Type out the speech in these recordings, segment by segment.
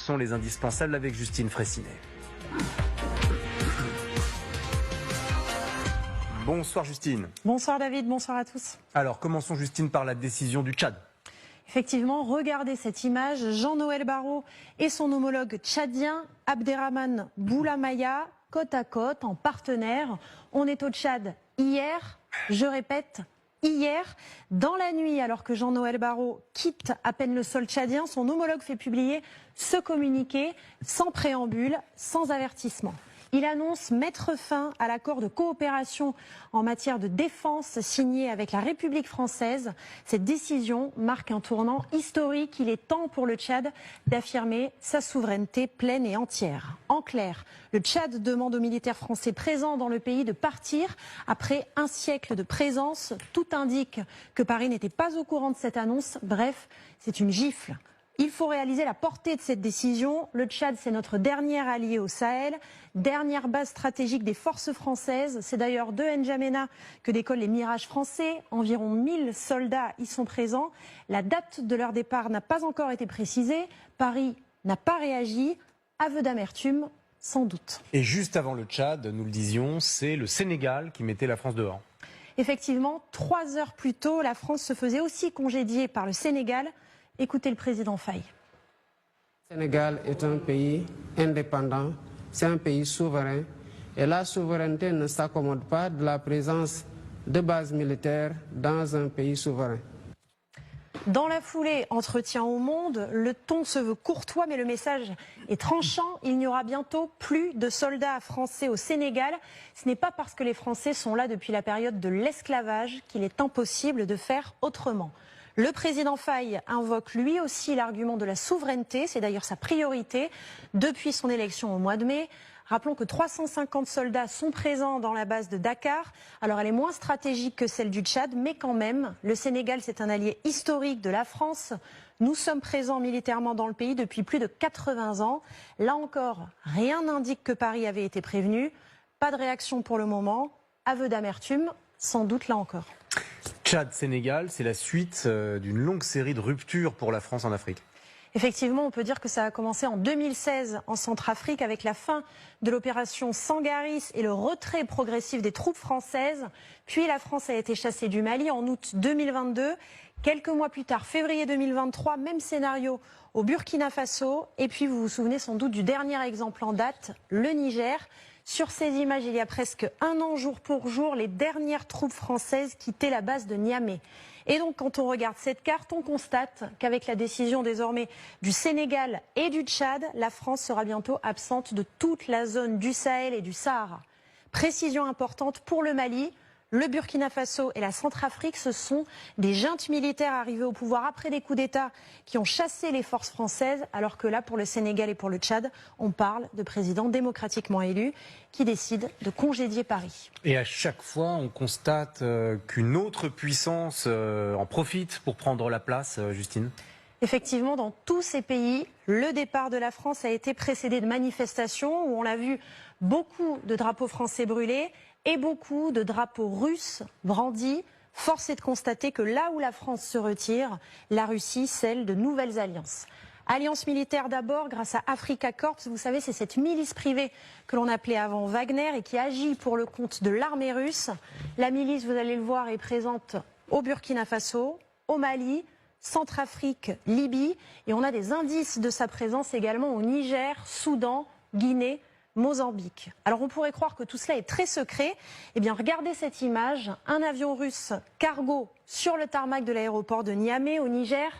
sont les indispensables avec Justine Fraissinet. Bonsoir Justine. Bonsoir David, bonsoir à tous. Alors commençons Justine par la décision du Tchad. Effectivement, regardez cette image, Jean-Noël Barrot et son homologue tchadien Abderrahmane Boulamaya, côte à côte, en partenaire. On est au Tchad hier, je répète, hier, dans la nuit, alors que Jean-Noël Barrot quitte à peine le sol tchadien, son homologue fait publier ce communiqué sans préambule, sans avertissement. Il annonce mettre fin à l'accord de coopération en matière de défense signé avec la République française. Cette décision marque un tournant historique. Il est temps pour le Tchad d'affirmer sa souveraineté pleine et entière. En clair, le Tchad demande aux militaires français présents dans le pays de partir après un siècle de présence. Tout indique que Paris n'était pas au courant de cette annonce. Bref, c'est une gifle. Il faut réaliser la portée de cette décision. Le Tchad, c'est notre dernier allié au Sahel, dernière base stratégique des forces françaises. C'est d'ailleurs de N'Djamena que décollent les Mirages français. Environ 1000 soldats y sont présents. La date de leur départ n'a pas encore été précisée. Paris n'a pas réagi. Aveu d'amertume, sans doute. Et juste avant le Tchad, nous le disions, c'est le Sénégal qui mettait la France dehors. Effectivement, 3 heures plus tôt, la France se faisait aussi congédier par le Sénégal. Écoutez le président Faye. Le Sénégal est un pays indépendant, c'est un pays souverain. Et la souveraineté ne s'accommode pas de la présence de bases militaires dans un pays souverain. Dans la foulée, entretien au Monde, le ton se veut courtois mais le message est tranchant. Il n'y aura bientôt plus de soldats français au Sénégal. Ce n'est pas parce que les Français sont là depuis la période de l'esclavage qu'il est impossible de faire autrement. Le président Faye invoque lui aussi l'argument de la souveraineté, c'est d'ailleurs sa priorité depuis son élection au mois de mai. Rappelons que 350 soldats sont présents dans la base de Dakar. Alors elle est moins stratégique que celle du Tchad, mais quand même, le Sénégal c'est un allié historique de la France. Nous sommes présents militairement dans le pays depuis plus de 80 ans. Là encore, rien n'indique que Paris avait été prévenu. Pas de réaction pour le moment. Aveu d'amertume, sans doute là encore. Tchad-Sénégal, c'est la suite d'une longue série de ruptures pour la France en Afrique. Effectivement, on peut dire que ça a commencé en 2016 en Centrafrique avec la fin de l'opération Sangaris et le retrait progressif des troupes françaises. Puis la France a été chassée du Mali en août 2022. Quelques mois plus tard, février 2023, même scénario au Burkina Faso. Et puis vous vous souvenez sans doute du dernier exemple en date, le Niger. Sur ces images, il y a presque un an, jour pour jour, les dernières troupes françaises quittaient la base de Niamey. Et donc, quand on regarde cette carte, on constate qu'avec la décision désormais du Sénégal et du Tchad, la France sera bientôt absente de toute la zone du Sahel et du Sahara. Précision importante pour le Mali. Le Burkina Faso et la Centrafrique, ce sont des juntes militaires arrivées au pouvoir après des coups d'État qui ont chassé les forces françaises, alors que là, pour le Sénégal et pour le Tchad, on parle de présidents démocratiquement élus qui décident de congédier Paris. Et à chaque fois, on constate qu'une autre puissance en profite pour prendre la place, Justine. Effectivement, dans tous ces pays, le départ de la France a été précédé de manifestations où on l'a vu, beaucoup de drapeaux français brûlés et beaucoup de drapeaux russes brandis. Force est de constater que là où la France se retire, la Russie scelle de nouvelles alliances. Alliance militaire d'abord grâce à Afrika Korps. Vous savez, c'est cette milice privée que l'on appelait avant Wagner et qui agit pour le compte de l'armée russe. La milice, vous allez le voir, est présente au Burkina Faso, au Mali, Centrafrique, Libye. Et on a des indices de sa présence également au Niger, Soudan, Guinée, Mozambique. Alors on pourrait croire que tout cela est très secret. Eh bien regardez cette image, un avion russe cargo sur le tarmac de l'aéroport de Niamey au Niger.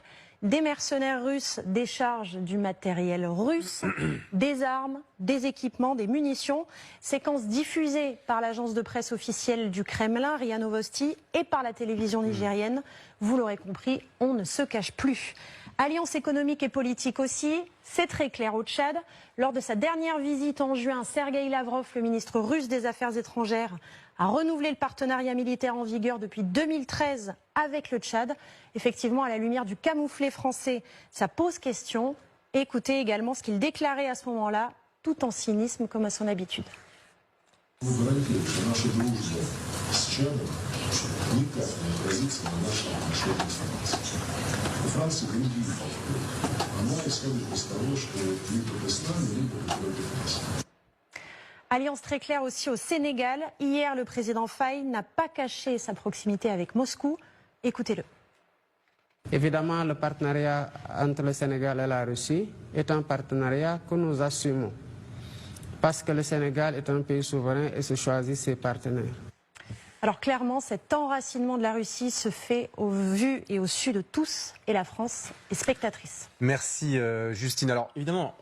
Des mercenaires russes déchargent du matériel russe, des armes, des équipements, des munitions. Séquence diffusée par l'agence de presse officielle du Kremlin, RIA Novosti, et par la télévision nigérienne. Vous l'aurez compris, on ne se cache plus. Alliance économique et politique aussi, c'est très clair au Tchad. Lors de sa dernière visite en juin, Sergueï Lavrov, le ministre russe des Affaires étrangères, a renouvelé le partenariat militaire en vigueur depuis 2013 avec le Tchad. Effectivement, à la lumière du camouflet français, ça pose question. Écoutez également ce qu'il déclarait à ce moment-là, tout en cynisme comme à son habitude. Alliance très claire aussi au Sénégal. Hier, le président Faye n'a pas caché sa proximité avec Moscou. Écoutez-le. Évidemment, le partenariat entre le Sénégal et la Russie est un partenariat que nous assumons. Parce que le Sénégal est un pays souverain et se choisit ses partenaires. Alors clairement, cet enracinement de la Russie se fait au vu et au su de tous. Et la France est spectatrice. Merci Justine. Alors évidemment...